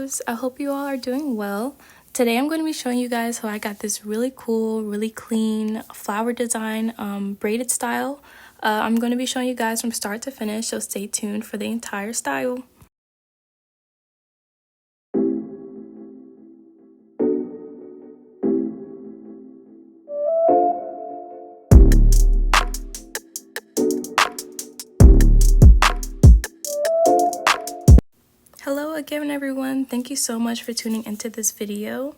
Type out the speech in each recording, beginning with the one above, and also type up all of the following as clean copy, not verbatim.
loves, I hope you all are doing well. Today I'm going to be showing you guys how I got this really cool, really clean flower design braided style. I'm going to be showing you guys from start to finish, so stay tuned for the entire style. Hello again everyone, thank you so much for tuning into this video.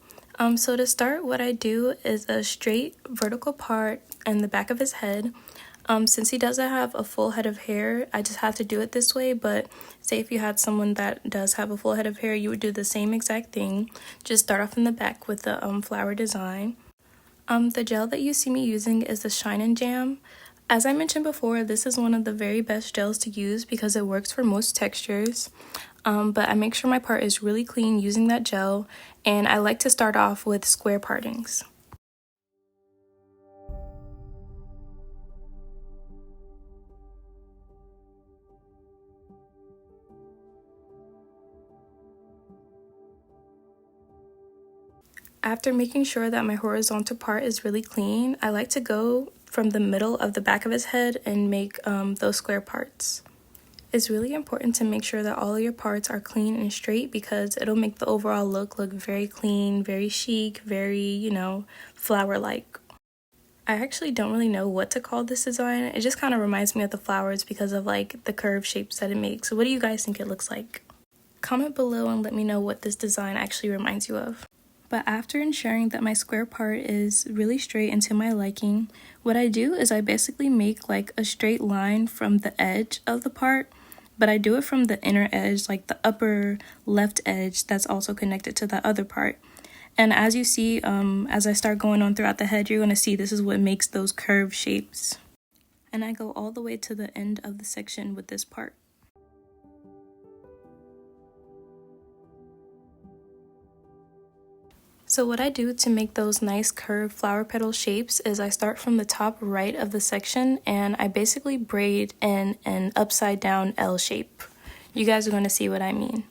So to start, what I do is a straight vertical part in the back of his head. Since he doesn't have a full head of hair, I just have to do it this way, but say if you had someone that does have a full head of hair, you would do the same exact thing. Just start off in the back with the flower design. The gel that you see me using is the Shine and Jam. As I mentioned before, this is one of the very best gels to use because it works for most textures. But I make sure my part is really clean using that gel, and I like to start off with square partings. After making sure that my horizontal part is really clean, I like to go from the middle of the back of his head and make those square parts. It's really important to make sure that all of your parts are clean and straight because it'll make the overall look very clean, very chic, very, flower-like. I actually don't really know what to call this design. It just kind of reminds me of the flowers because of the curved shapes that it makes. So what do you guys think it looks like? Comment below and let me know what this design actually reminds you of. But after ensuring that my square part is really straight and to my liking, what I do is I basically make a straight line from the edge of the part, but I do it from the inner edge, the upper left edge that's also connected to the other part. And as you see, as I start going on throughout the head, you're going to see this is what makes those curved shapes. And I go all the way to the end of the section with this part. So what I do to make those nice curved flower petal shapes is I start from the top right of the section and I basically braid in an upside down L shape. You guys are going to see what I mean.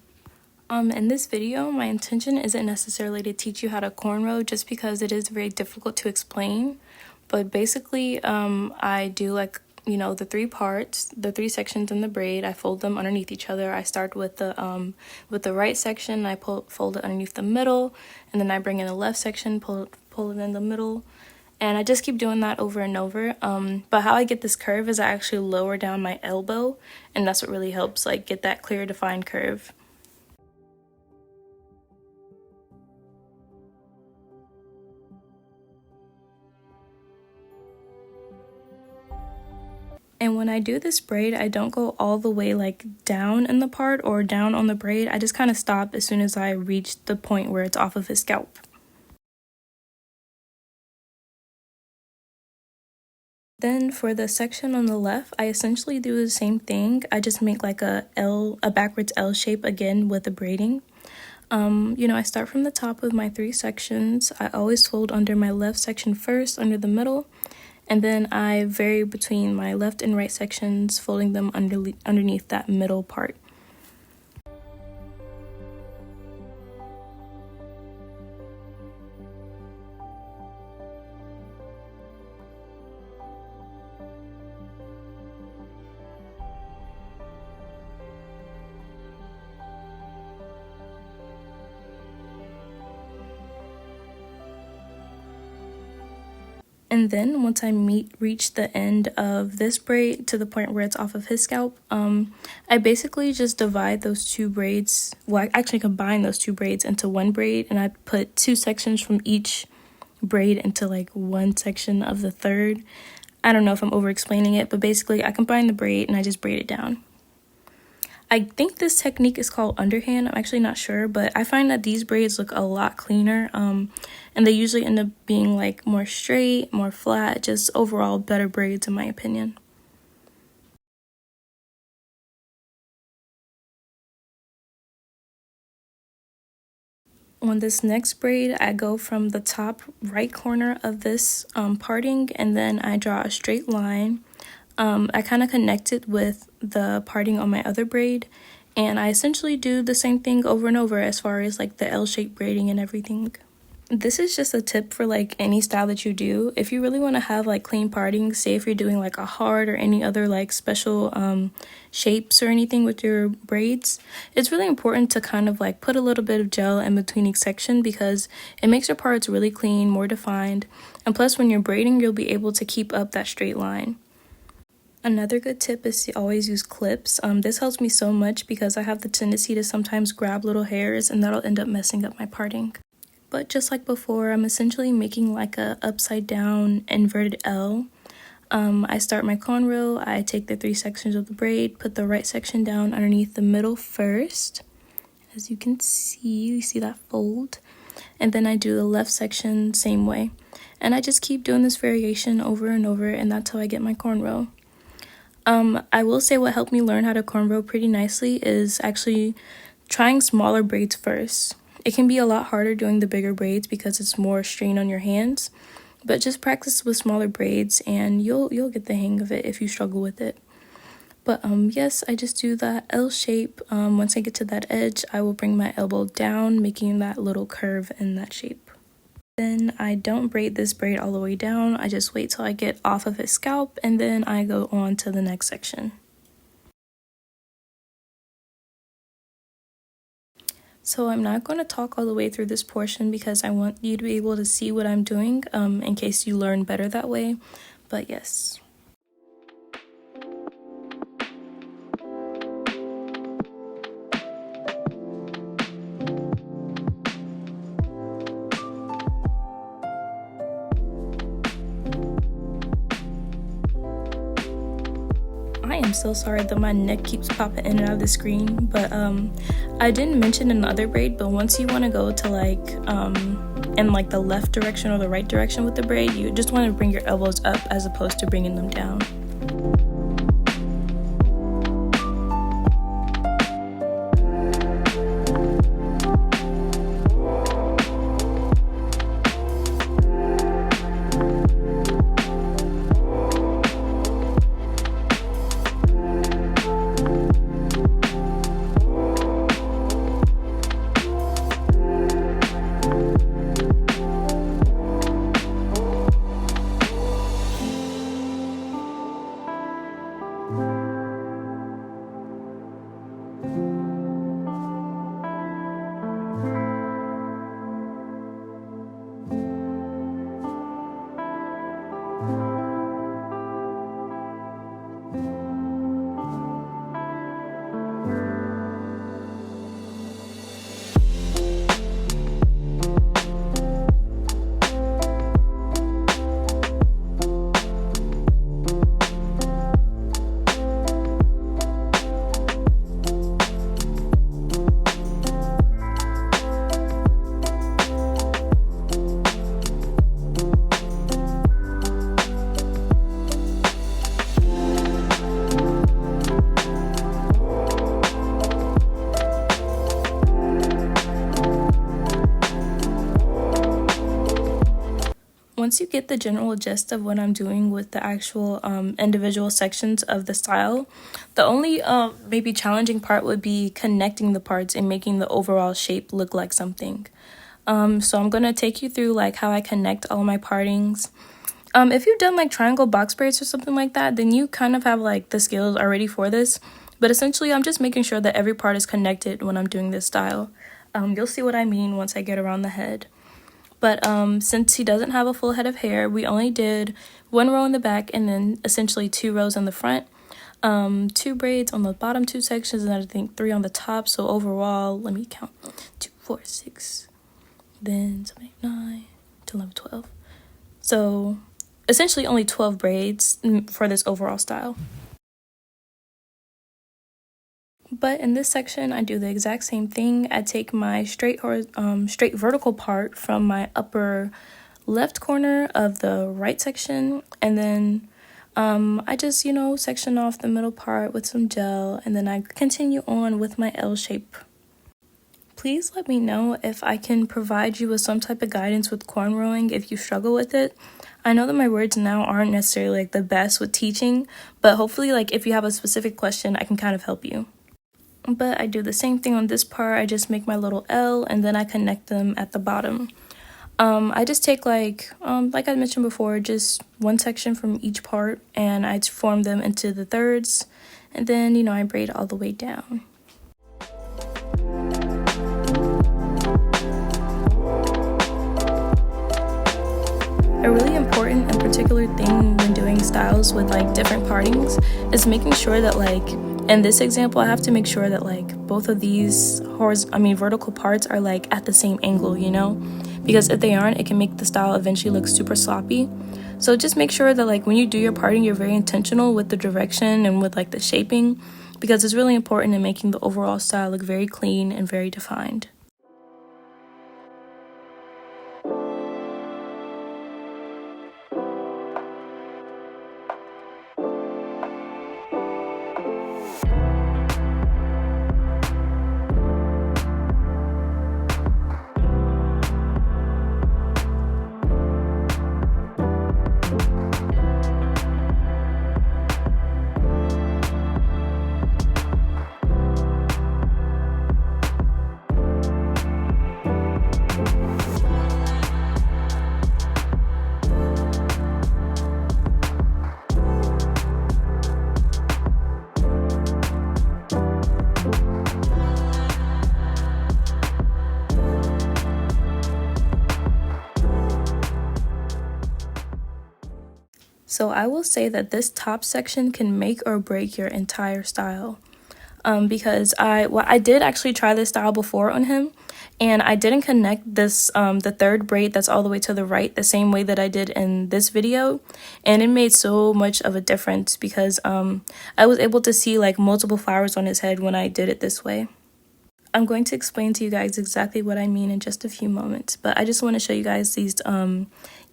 In this video, my intention isn't necessarily to teach you how to cornrow just because it is very difficult to explain. But basically, I do the three parts, the three sections in the braid. I fold them underneath each other. I start with the right section, I fold it underneath the middle, and then I bring in the left section, pull it in the middle, and I just keep doing that over and over. But how I get this curve is I actually lower down my elbow, and that's what really helps get that clear defined curve. And when I do this braid, I don't go all the way down in the part or down on the braid. I just kind of stop as soon as I reach the point where it's off of his scalp. Then for the section on the left, I essentially do the same thing. I just make a backwards L shape again with the braiding. I start from the top with my three sections. I always fold under my left section first, under the middle. And then I vary between my left and right sections, folding them underneath that middle part. And then once I reach the end of this braid to the point where it's off of his scalp, I basically just divide those two braids. Well, I actually combine those two braids into one braid, and I put two sections from each braid into one section of the third. I don't know if I'm over explaining it, but basically I combine the braid and I just braid it down. I think this technique is called underhand. I'm actually not sure, but I find that these braids look a lot cleaner, and they usually end up being more straight, more flat, just overall better braids in my opinion. On this next braid, I go from the top right corner of this parting, and then I draw a straight line. I kind of connect it with the parting on my other braid, And I essentially do the same thing over and over as far as like the L-shaped braiding and everything. This is just a tip for like any style that you do. If you really want to have like clean parting, say if you're doing like a heart or any other like special shapes or anything with your braids, it's really important to kind of like put a little bit of gel in between each section because it makes your parts really clean, more defined, and plus when you're braiding you'll be able to keep up that straight line. Another good tip is to always use clips. This helps me so much because I have the tendency to sometimes grab little hairs and that'll end up messing up my parting. But just like before, I'm essentially making like a upside down inverted L. I start my cornrow, I take the 3 sections of the braid, put the right section down underneath the middle first. As you can see, you see that fold. And then I do the left section same way. And I just keep doing this variation over and over, and that's how I get my cornrow. I will say what helped me learn how to cornrow pretty nicely is actually trying smaller braids first. It can be a lot harder doing the bigger braids because it's more strain on your hands, but just practice with smaller braids and you'll get the hang of it if you struggle with it. But yes, I just do that L shape. Once I get to that edge, I will bring my elbow down, making that little curve in that shape. Then I don't braid this braid all the way down. I just wait till I get off of his scalp and then I go on to the next section. So I'm not going to talk all the way through this portion because I want you to be able to see what I'm doing in case you learn better that way. But yes. I am so sorry that my neck keeps popping in and out of the screen, but I didn't mention in the other braid, but once you want to go to like in like the left direction or the right direction with the braid, you just want to bring your elbows up as opposed to bringing them down. Once you get the general gist of what I'm doing with the actual individual sections of the style, the only maybe challenging part would be connecting the parts and making the overall shape look like something. So I'm going to take you through like how I connect all my partings. If you've done like triangle box braids or something like that, then you kind of have like the skills already for this. But essentially, I'm just making sure that every part is connected when I'm doing this style. You'll see what I mean once I get around the head. But since he doesn't have a full head of hair, we only did 1 row in the back and then essentially 2 rows in the front. 2 braids on the bottom 2 sections and I think 3 on the top. So overall, let me count. 2, 4, 6, then 7, 8, 9, 10, 11, 12. So essentially only 12 braids for this overall style. But in this section, I do the exact same thing. I take my straight vertical part from my upper left corner of the right section, and then I just, section off the middle part with some gel, and then I continue on with my L shape. Please let me know if I can provide you with some type of guidance with cornrowing if you struggle with it. I know that my words now aren't necessarily like the best with teaching, but hopefully like if you have a specific question, I can kind of help you. But I do the same thing on this part. I just make my little L and then I connect them at the bottom. I just take like I mentioned before, just one section from each part and I form them into the thirds, and then I braid all the way down. A really important and particular thing when doing styles with like different partings is making sure that, like in this example, I have to make sure that like both of these vertical parts are like at the same angle, because if they aren't, it can make the style eventually look super sloppy. So just make sure that like when you do your parting, you're very intentional with the direction and with like the shaping, because it's really important in making the overall style look very clean and very defined. So I will say that this top section can make or break your entire style. Because I did actually try this style before on him, and I didn't connect this the third braid that's all the way to the right the same way that I did in this video, and it made so much of a difference because I was able to see like multiple flowers on his head when I did it this way. I'm going to explain to you guys exactly what I mean in just a few moments, but I just want to show you guys these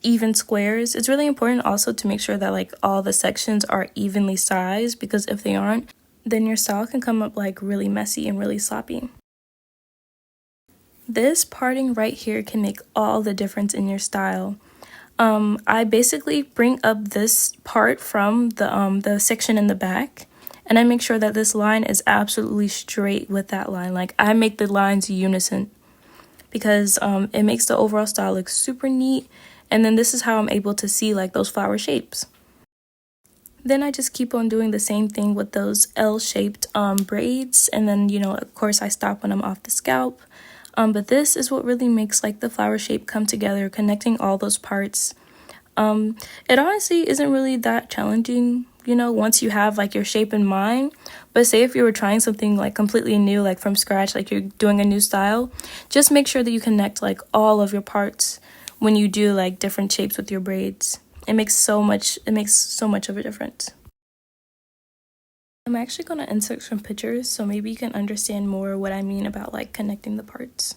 even squares. It's really important also to make sure that like all the sections are evenly sized, because if they aren't, then your style can come up like really messy and really sloppy. This parting right here can make all the difference in your style. I basically bring up this part from the section in the back, and I make sure that this line is absolutely straight with that line. Like I make the lines unison, because it makes the overall style look super neat, and then this is how I'm able to see like those flower shapes. Then I just keep on doing the same thing with those L-shaped braids, and then of course I stop when I'm off the scalp. But this is what really makes like the flower shape come together, connecting all those parts. It honestly isn't really that challenging, once you have like your shape in mind. But say if you were trying something like completely new, like from scratch, like you're doing a new style, just make sure that you connect like all of your parts when you do like different shapes with your braids. It makes so much of a difference. I'm actually going to insert some pictures so maybe you can understand more what I mean about like connecting the parts.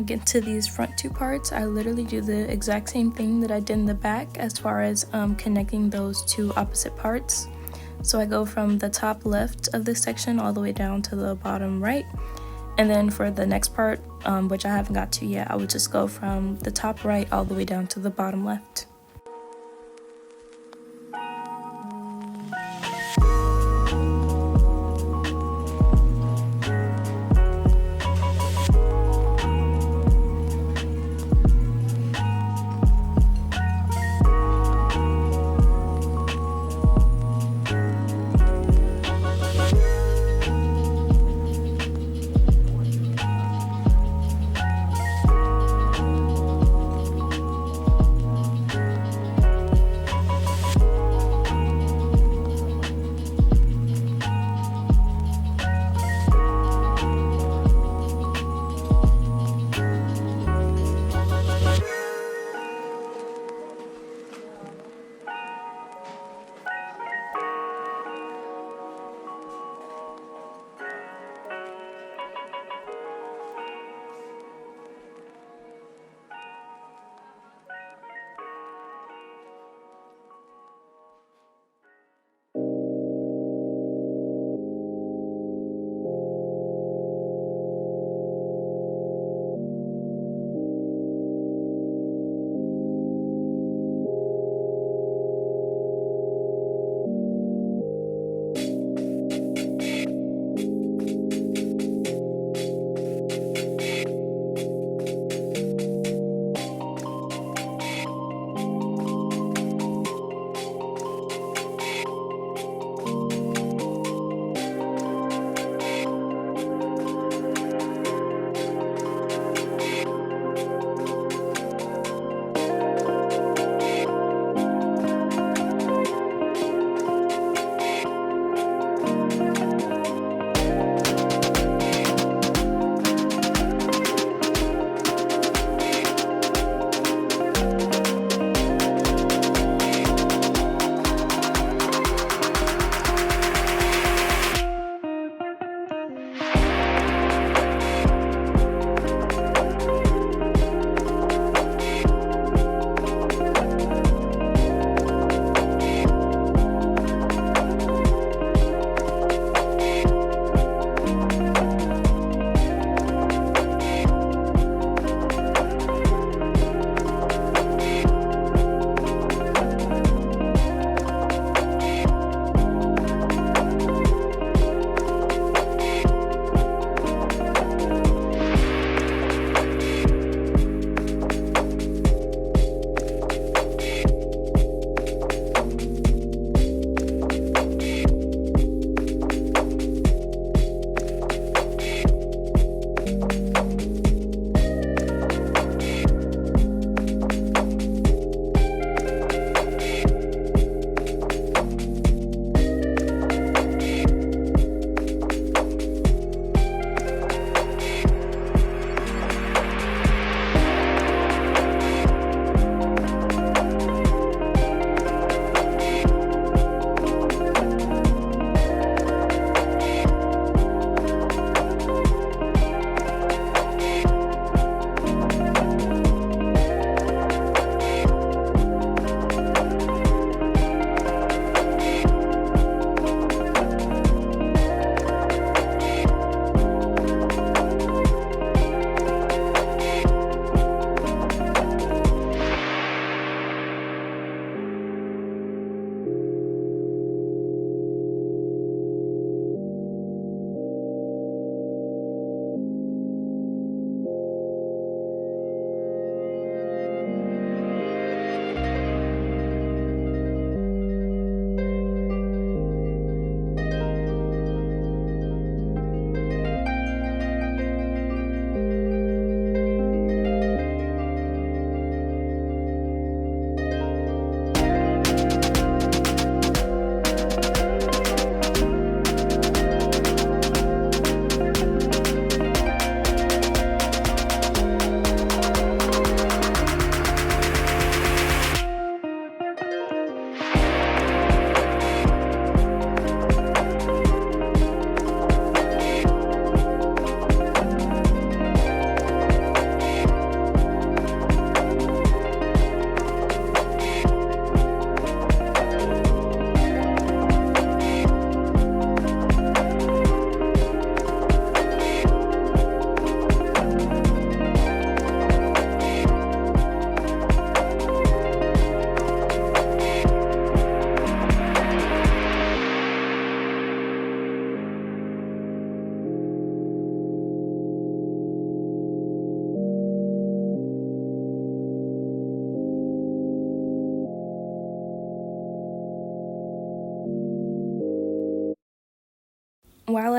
get to these front two parts, I literally do the exact same thing that I did in the back as far as connecting those two opposite parts. So I go from the top left of this section all the way down to the bottom right. And then for the next part, which I haven't got to yet, I would just go from the top right all the way down to the bottom left.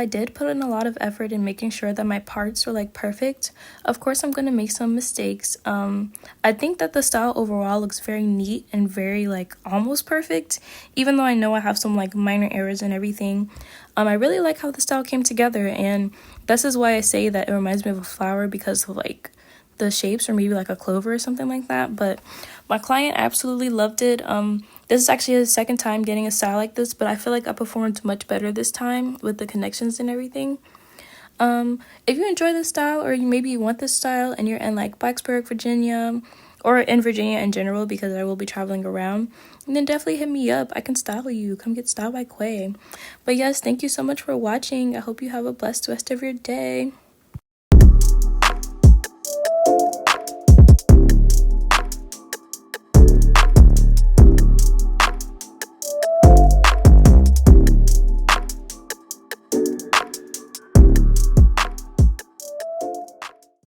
I did put in a lot of effort in making sure that my parts were like perfect. Of course, I'm going to make some mistakes. I think that the style overall looks very neat and very like almost perfect, even though I know I have some like minor errors and everything. I really like how the style came together, and this is why I say that it reminds me of a flower, because of like the shapes, or maybe like a clover or something like that. But my client absolutely loved it. This is actually his second time getting a style like this, but I feel like I performed much better this time with the connections and everything. If you enjoy this style, or maybe you want this style and you're in like Blacksburg, Virginia, or in Virginia in general, because I will be traveling around, then definitely hit me up. I can style you. Come get styled by Quay. But yes, thank you so much for watching. I hope you have a blessed rest of your day.